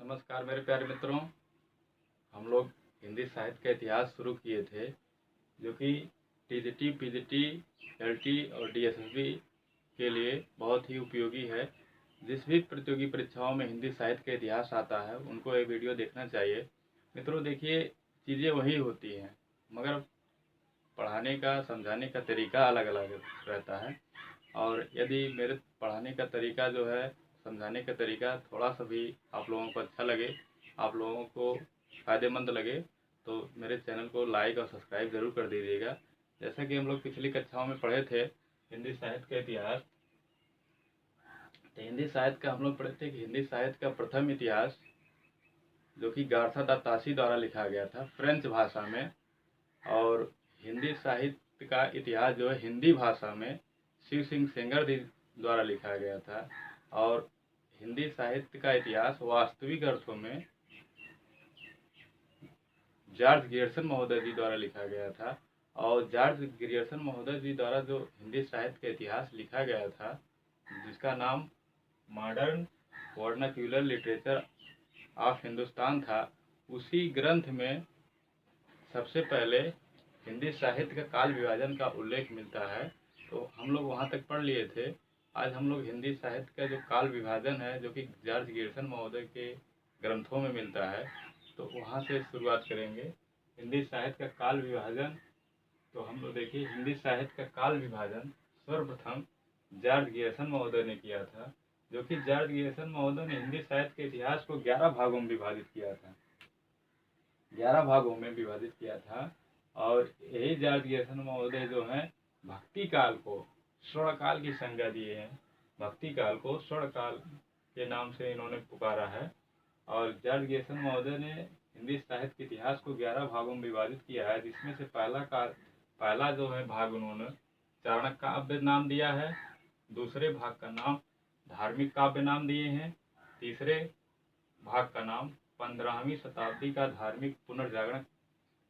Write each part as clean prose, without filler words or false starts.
नमस्कार मेरे प्यारे मित्रों। हम लोग हिंदी साहित्य का इतिहास शुरू किए थे, जो कि टीजीटी, पीजीटी, एलटी और डीएसएसबी के लिए बहुत ही उपयोगी है। जिस भी प्रतियोगी परीक्षाओं में हिंदी साहित्य का इतिहास आता है उनको ये वीडियो देखना चाहिए। मित्रों देखिए, चीज़ें वही होती हैं मगर पढ़ाने का, समझाने का तरीका अलग अलग रहता है। और यदि मेरे पढ़ाने का तरीका जो है, समझाने का तरीका थोड़ा सा भी आप लोगों को अच्छा लगे, आप लोगों को फ़ायदेमंद लगे, तो मेरे चैनल को लाइक और सब्सक्राइब ज़रूर कर दीजिएगा। जैसा कि हम लोग पिछली कक्षाओं में पढ़े थे हिंदी साहित्य का इतिहास, तो हिंदी साहित्य का हम लोग पढ़े थे कि हिंदी साहित्य का प्रथम इतिहास जो कि गार्था दा ताशी द्वारा लिखा गया था फ्रेंच भाषा में, और हिंदी साहित्य का इतिहास जो है हिंदी भाषा में शिव सिंह सेंगर जी द्वारा लिखा गया था। और हिंदी साहित्य का इतिहास वास्तविक अर्थों में जॉर्ज ग्रियर्सन महोदय जी द्वारा लिखा गया था। और जॉर्ज ग्रियर्सन महोदय जी द्वारा जो हिंदी साहित्य का इतिहास लिखा गया था, जिसका नाम modern vernacular literature of Hindustan था, उसी ग्रंथ में सबसे पहले हिंदी साहित्य का काल विभाजन का उल्लेख मिलता है। तो हम लोग वहाँ तक पढ़ लिए थे। आज हम लोग हिंदी साहित्य का जो काल विभाजन है, जो कि जॉर्ज ग्रियर्सन महोदय के ग्रंथों में मिलता है, तो वहाँ से शुरुआत करेंगे। हिंदी साहित्य का काल विभाजन, तो हम लोग देखिए हिंदी साहित्य का काल विभाजन सर्वप्रथम जॉर्ज ग्रियर्सन महोदय ने किया था, जो कि जॉर्ज ग्रियर्सन महोदय ने हिंदी साहित्य के इतिहास को 11 भागों में विभाजित किया था। 11 भागों में विभाजित किया था। और यही जॉर्ज ग्रियर्सन महोदय जो है भक्ति काल को स्वर्ण काल की संज्ञा दिए हैं। भक्ति काल को स्वर्ण काल के नाम से इन्होंने पुकारा है। और जॉर्ज ग्रियर्सन महोदय ने हिंदी साहित्य के इतिहास को 11 भागों में विभाजित किया है, जिसमें से पहला जो है भाग उन्होंने चाणक्य काव्य नाम दिया है, दूसरे भाग का नाम धार्मिक काव्य नाम दिए हैं, तीसरे भाग का नाम 15वीं शताब्दी का धार्मिक पुनर्जागरण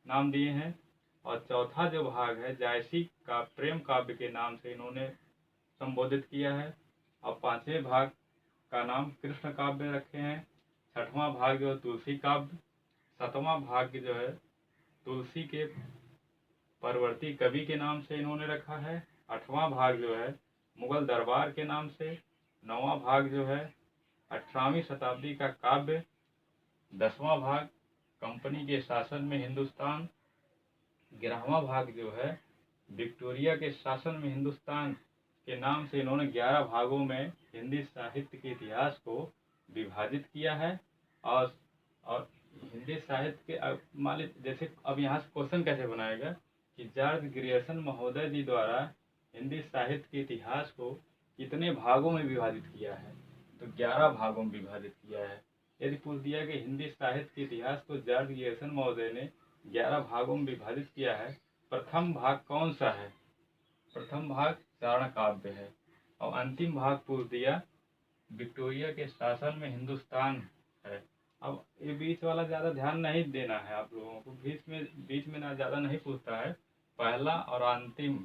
नाम दिए हैं, और चौथा जो भाग है जायसी का प्रेम काव्य के नाम से इन्होंने संबोधित किया है, और पांचवें भाग का नाम कृष्ण काव्य रखे हैं, छठवां भाग जो है तुलसी काव्य, सातवां भाग जो है तुलसी के परवर्ती कवि के नाम से इन्होंने रखा है, आठवां भाग जो है मुगल दरबार के नाम से, नौवां भाग जो है 18वीं शताब्दी का काव्य, 10वां भाग कंपनी के शासन में हिंदुस्तान, 11वां भाग जो है विक्टोरिया के शासन में हिंदुस्तान के नाम से इन्होंने 11 भागों में हिंदी साहित्य के इतिहास को विभाजित किया है। और हिंदी साहित्य के मान लीजिए, जैसे अब यहाँ से क्वेश्चन कैसे बनाएगा कि जॉर्ज ग्रियर्सन महोदय जी द्वारा हिंदी साहित्य के इतिहास को कितने भागों में विभाजित किया है, तो 11 भागों में विभाजित किया है। यदि पूछ दिया कि हिंदी साहित्य के इतिहास को जॉर्ज ग्रियर्सन महोदय ने 11 भागों में विभाजित किया है, प्रथम भाग कौन सा है? प्रथम भाग चारण काव्य है। और अंतिम भाग पूछ दिया विक्टोरिया के शासन में हिंदुस्तान है। अब ये बीच वाला ज़्यादा ध्यान नहीं देना है आप लोगों को, बीच में ना ज़्यादा नहीं पूछता है। पहला और अंतिम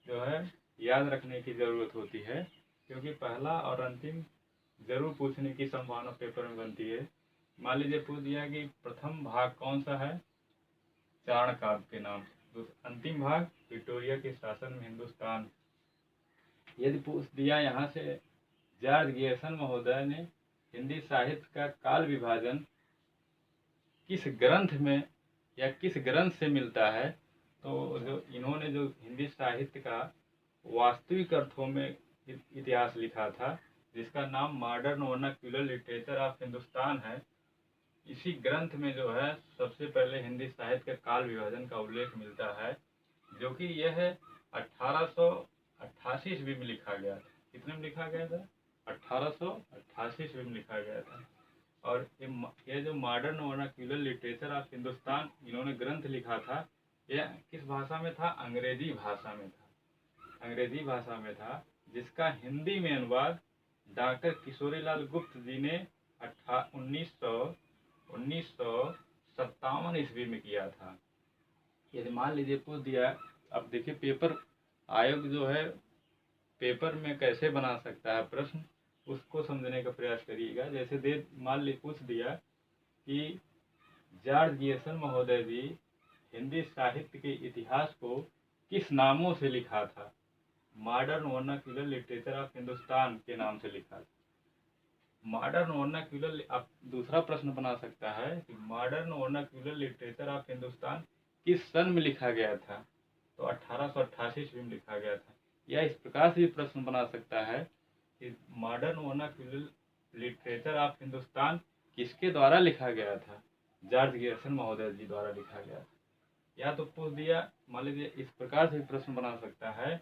जो है याद रखने की ज़रूरत होती है, क्योंकि पहला और अंतिम ज़रूर पूछने की संभावना पेपर में बनती है। मान लीजिए पूछ दिया कि प्रथम भाग कौन सा है, चारण काव्य के नाम से, अंतिम भाग विक्टोरिया के शासन में हिंदुस्तान। यदि पूछ दिया यहाँ से जॉर्ज ग्रियर्सन महोदय ने हिंदी साहित्य का काल विभाजन किस ग्रंथ में या किस ग्रंथ से मिलता है, तो जो इन्होंने जो हिंदी साहित्य का वास्तविक अर्थों में इतिहास लिखा था, जिसका नाम modern vernacular literature of Hindustan है, इसी ग्रंथ में जो है सबसे पहले हिंदी साहित्य का काल विभाजन का उल्लेख मिलता है, जो कि यह 1888 ईस्वी में लिखा गया था। कितने में लिखा गया था? 1888 ईस्वी में लिखा गया था। और ये जो modern vernacular literature of Hindustan इन्होंने ग्रंथ लिखा था, यह किस भाषा में था? अंग्रेजी भाषा में था। अंग्रेजी भाषा में था, जिसका हिंदी में अनुवाद डॉक्टर किशोरीलाल गुप्त जी ने 1957 ईस्वी में किया था। यदि मान लीजिए पूछ दिया, अब देखिए पेपर आयोग जो है पेपर में कैसे बना सकता है प्रश्न, उसको समझने का प्रयास करिएगा। जैसे दे मान ली पूछ दिया कि जॉर्ज गियर्सन महोदय जी हिंदी साहित्य के इतिहास को किस नामों से लिखा था? Modern vernacular literature of Hindustan के नाम से लिखा था। मॉडर्न वर्नाक्यूलर, आप दूसरा प्रश्न बना सकता है कि modern vernacular literature of Hindustan किस सन में लिखा गया था? तो 1888 ईस्वी में लिखा गया था। या इस प्रकार से भी प्रश्न बना सकता है कि modern vernacular literature of Hindustan किसके द्वारा लिखा गया था? जॉर्ज गियर्सन महोदय जी द्वारा लिखा गया था। या तो पूछ दिया, मान लीजिए इस प्रकार से प्रश्न बना सकता है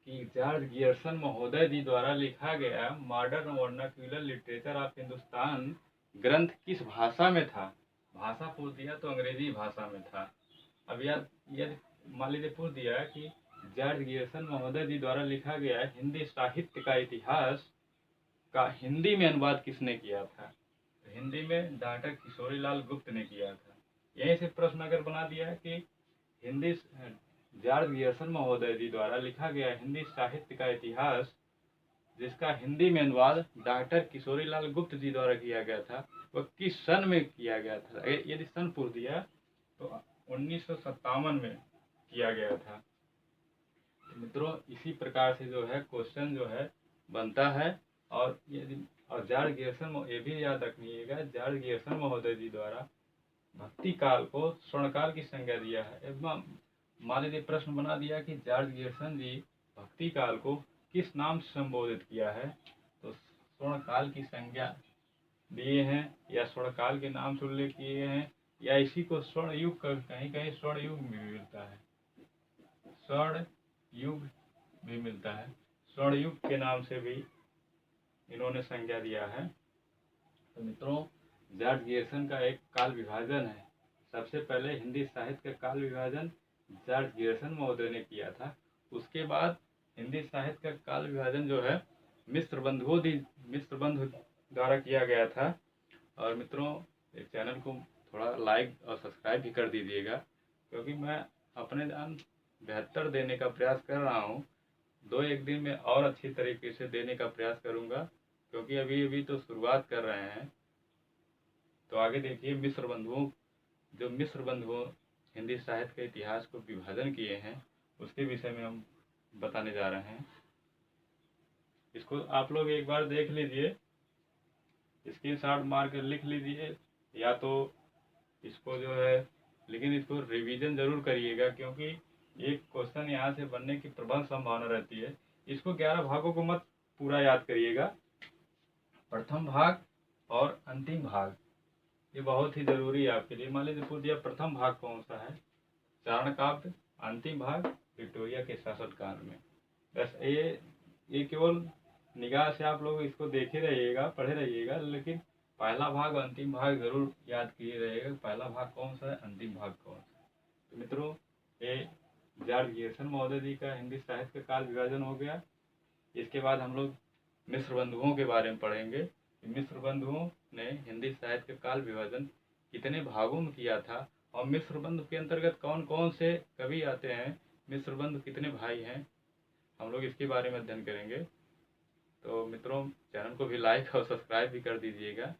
कि जॉर्ज गियर्सन महोदय जी द्वारा लिखा गया modern vernacular literature of Hindustan ग्रंथ किस भाषा में था? भाषा पूछ दिया तो अंग्रेजी भाषा में था। अब यदि मान लीजिए पूछ दिया कि जॉर्ज गियर्सन महोदय जी द्वारा लिखा गया हिंदी साहित्य का इतिहास का हिंदी में अनुवाद किसने किया था? तो हिंदी में डॉक्टर किशोरीलाल गुप्त ने किया था। यहीं से प्रश्न अगर बना दिया कि हिंदी जॉर्ज गियर्सन महोदय जी द्वारा लिखा गया हिंदी साहित्य का इतिहास जिसका हिंदी में अनुवाद डॉक्टर किशोरीलाल गुप्त जी द्वारा किया गया था, वह किस सन में किया गया था? यदि सन पूछ दिया तो 1957 में किया गया था। तो मित्रों इसी प्रकार से जो है क्वेश्चन जो है बनता है। और जॉर्ज गियर्सन, ये भी याद रखिएगा, जॉर्ज गियर्सन महोदय जी द्वारा भक्ति काल को स्वर्णकाल की संज्ञा दिया है। मान लीजिए प्रश्न बना दिया कि जॉर्ज गियर्सन जी भक्ति काल को किस नाम से संबोधित किया है? तो स्वर्णकाल की संज्ञा दिए हैं, या स्वर्णकाल के नाम से उल्लेख किए हैं, या इसी को स्वर्ण युग, कहीं कहीं स्वर्ण युग भी मिलता है, स्वर्ण युग भी मिलता है, स्वर्ण युग के नाम से भी इन्होंने संज्ञा दिया है। तो मित्रों जॉर्ज गियर्सन का एक काल विभाजन है। सबसे पहले हिंदी साहित्य का काल विभाजन जॉर्ज गियर्सन महोदय ने किया था। उसके बाद हिंदी साहित्य का काल विभाजन जो है मिस्र बंधु द्वारा किया गया था। और मित्रों इस चैनल को थोड़ा लाइक और सब्सक्राइब भी कर दीजिएगा, क्योंकि मैं अपने जान बेहतर देने का प्रयास कर रहा हूँ। 2-1 दिन में और अच्छी तरीके से देने का प्रयास करूँगा, क्योंकि अभी तो शुरुआत कर रहे हैं। तो आगे देखिए मिस्र बंधुओं हिंदी साहित्य के इतिहास को विभाजन किए हैं, उसके विषय में हम बताने जा रहे हैं। इसको आप लोग एक बार देख लीजिए, स्क्रीनशॉट मार कर लिख लीजिए, या तो इसको जो है, लेकिन इसको रिवीजन जरूर करिएगा, क्योंकि एक क्वेश्चन यहाँ से बनने की प्रबल संभावना रहती है। इसको 11 भागों को मत पूरा याद करिएगा, प्रथम भाग और अंतिम भाग ये बहुत ही जरूरी है आपके लिए। मान लीजिए पूछ दिया प्रथम भाग कौन सा है, चारण काव्य, अंतिम भाग विक्टोरिया के शासनकाल में। बस ये केवल निगाह से आप लोग इसको देखे रहिएगा, पढ़े रहिएगा, लेकिन पहला भाग और अंतिम भाग जरूर याद किए रहिएगा। पहला भाग कौन सा है, अंतिम भाग कौन सा है। तो मित्रों ये जॉर्ज गियर्सन महोदय जी का हिंदी साहित्य का काल विभाजन हो गया। इसके बाद हम लोग मिस्र बंधुओं के बारे में पढ़ेंगे। मिस्र बंधुओं ने हिंदी साहित्य का काल विभाजन कितने भागों में किया था, और मिस्र बंधु के अंतर्गत कौन कौन से कवि आते हैं, मिस्र बंधु कितने भाई हैं, हम लोग इसके बारे में अध्ययन करेंगे। तो मित्रों चैनल को भी लाइक और सब्सक्राइब भी कर दीजिएगा।